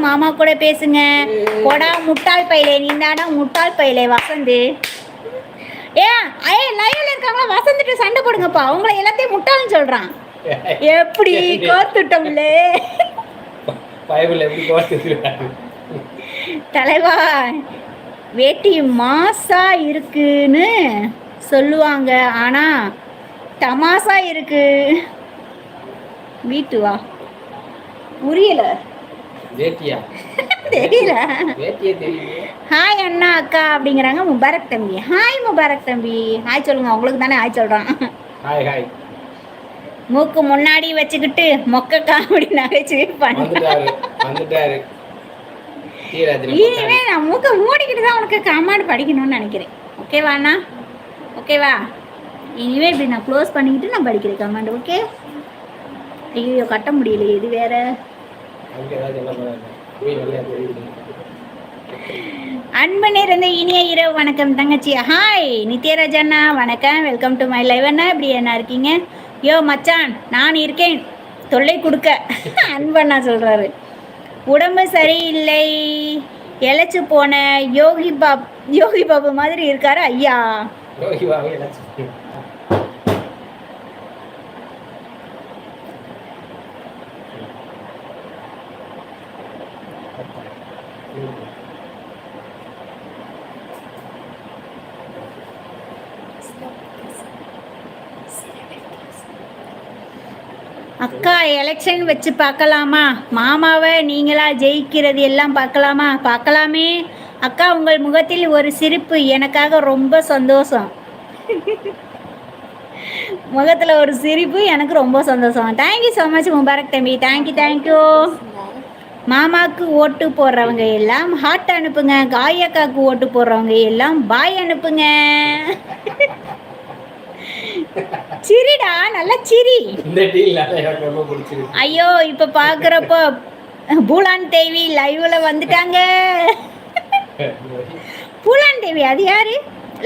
மாமா கூட பேசுங்க. போடா முட்டாள் பையலே, நீ தாடா முட்டாள் பையலே வசந்து. லைவ்ல இருக்காங்களா, வசந்துட்டு சண்டை போடுங்கப்பா. அவங்கள எல்லாத்தையும் முட்டாள்னு சொல்றான். எப்படி கோத்துட்டோம்ல தலைவா. வேட்டி மாசா இருக்குன்னு சொல்லுவாங்க, ஆனா தமாசா இருக்கு. வீட்டு வா புரியல தெரியல. ஹாய் அண்ணா அக்கா அப்படிங்கிறாங்க. முபாரக் தம்பி. ஹாய் முபாரக் தம்பி. ஹாய் சொல்லுங்க. உங்களுக்கு தானே ஹாய் சொல்றான். மூக்கு முன்னாடி வச்சுக்கிட்டு மொக்க காமெடி நகைச்சுவை பண்ணிட்டாரு. இனிமே நான் மூக்க மூடிக்கிட்டு தான் உனக்கு கமெண்ட் படிக்கணும்னு நினைக்கிறேன். ஓகேவா அண்ணா? ஓகேவா? இனிமே இப்படி நான் க்ளோஸ் பண்ணிக்கிட்டு நான் படிக்கிறேன் கமெண்ட். ஓகே? ஐயோ கட்ட முடியல. இது வேற. அன்பு நிறைந்த இனிய இரவு வணக்கம் தங்கச்சி. ஹாய் நித்யராஜ் அண்ணா வணக்கம். வெல்கம் டு மை லைவ் அண்ணா. இப்படி என்ன இருக்கீங்க? யோ மச்சான் நான் இருக்கேன் தொல்லை கொடுக்க. அன்பண்ணா சொல்றாரு. உடம்பு சரியில்லை, இழைச்சு போன யோகி பாபு மாதிரி இருக்காரு ஐயா. அக்கா எலெக்ஷன் வச்சு பார்க்கலாமா? மாமாவை நீங்களா ஜெயிக்கிறது எல்லாம் பார்க்கலாமா? பார்க்கலாமே அக்கா. உங்கள் முகத்தில் ஒரு சிரிப்பு எனக்காக ரொம்ப சந்தோஷம். முகத்தில் ஒரு சிரிப்பு எனக்கு ரொம்ப சந்தோஷம். தேங்க்யூ ஸோ மச் முபாரக் தம்பி. தேங்க்யூ. மாமாவுக்கு ஓட்டு போடுறவங்க எல்லாம் ஹார்ட் அனுப்புங்க. காயக்காக்கு ஓட்டு போடுறவங்க எல்லாம் பாய் அனுப்புங்க. சிரிடா, நல்லா சிரி. ஐயோ இப்ப பாக்குறப்போ பூலான் தேவி லைவ்ல வந்துட்டாங்க. பூலான் தேவி அது யாரு?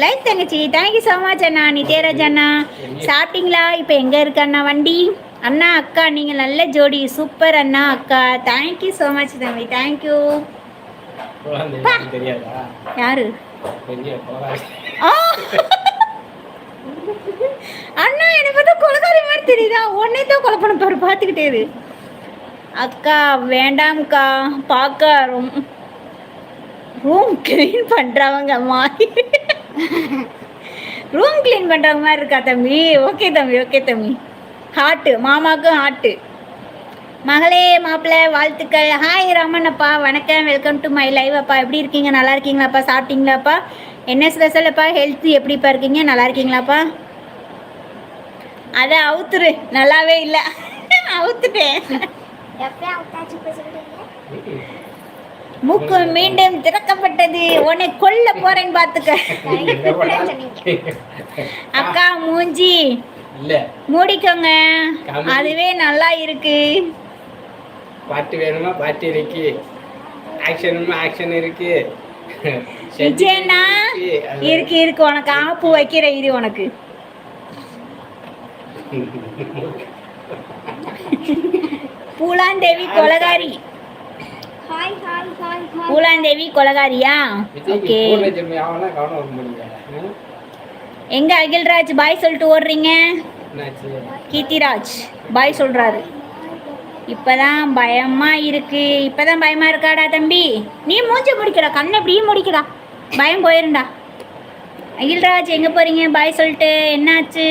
லைக் தங்கச்சி. தேங்க்யூ ஸோ மச் அண்ணா. நித்யராஜ் அண்ணா சாப்பிட்டீங்களா? இப்போ எங்கே இருக்கு அண்ணா வண்டி? அண்ணா அக்கா நீங்கள் நல்ல ஜோடி, சூப்பர் அண்ணா அக்கா. தேங்க்யூ ஸோ மச் தம்பி. தேங்க்யூ. யாரு? அண்ணா என்னை பார்த்தா கொலைக்காரி மாதிரி தெரியுதா? உடனே தான் கொலை பண்ண பாரு, பார்த்துக்கிட்டே இரு. அக்கா வேண்டாம்க்கா, பார்க்க ரூம் கிளீன் பண்ணுறவங்க மாதிரி ரூம் கிளீன் பண்ணுறவங்க மாதிரி இருக்கா தம்பி? ஓகே தம்பி. ஹார்ட்டு மாமாவுக்கும் ஹார்ட்டு. மகளே மாப்பிள்ளை வாழ்த்துக்கள். ஹாய் ராமண்ணப்பா வணக்கம். வெல்கம் டு மை லைவ் அப்பா. எப்படி இருக்கீங்க? நல்லா இருக்கீங்களாப்பா? சாப்பிட்டீங்களாப்பா? என்ன ஸ்பெஷலப்பா? ஹெல்த் எப்படிப்பா இருக்கீங்க? நல்லா இருக்கீங்களாப்பா? அதை அவுத்துரு. நல்லாவே இல்லை, அவுத்துட்டேன். மூக்கு மீண்டும் திறக்கப்பட்டது. உன்னை கொல்ல போறேன்னு பாத்துக்க. அக்கா மூஞ்சி மூடிக்கோங்க, அதுவே நல்லா இருக்கு. பாட்டு வேணுமா பாட்டு இருக்கு, ஆக்ஷன் வேணுமா ஆக்ஷன் இருக்கு. விஜயண்ணா இருக்கு. உனக்கு ஆப்பு வைக்கிற இது உனக்கு. பூலாந்தேவி கொலகாரி. பூலாந்தேவி கொலகாரியா? ஓகே. எங்க அகில்ராஜ் பாய் சொல்லிட்டு ஓடுறீங்க? கீர்த்திராஜ் பாய் சொல்றாரு. இப்பதான் பயமா இருக்கு. இப்பதான் பயமா இருக்காடா தம்பி? நீ மூஞ்ச முடிக்கடா, கண்ணை இப்படியே முடிக்கடா, பயம் போயிருண்டா. அகில்ராஜ் எங்க போறீங்க? பாய் சொல்லிட்டு. என்னாச்சு?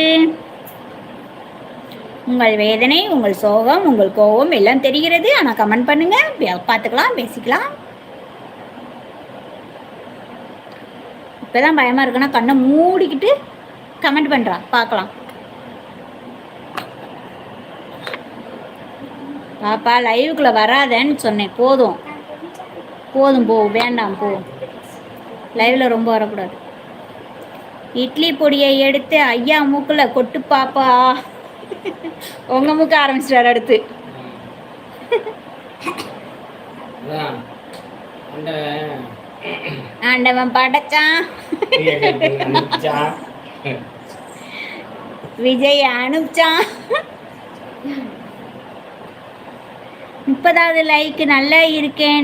உங்கள் வேதனை, உங்கள் சோகம், உங்கள் கோபம் எல்லாம் தெரிகிறது. ஆனால் கமெண்ட் பண்ணுங்க, பார்த்துக்கலாம், பேசிக்கலாம். இப்போதான் பயமாக இருக்குன்னா கண்ணை மூடிக்கிட்டு கமெண்ட் பண்ணுறா, பார்க்கலாம். பாப்பா லைவுக்குள்ளே வராதேன்னு சொன்னேன். போதும் போ, வேண்டாம் போ. லைவில் ரொம்ப வரக்கூடாது. இட்லி பொடியை எடுத்து ஐயா மூக்கில் கொட்டு பாப்பா. உங்க மூக்க ஆரம்பிச்சிட்டாரு அடுத்து. ஆண்டவன் படைச்சான், விஜய் அனுப்பிச்சான். 30வது லைக் நல்லா இருக்கேன்.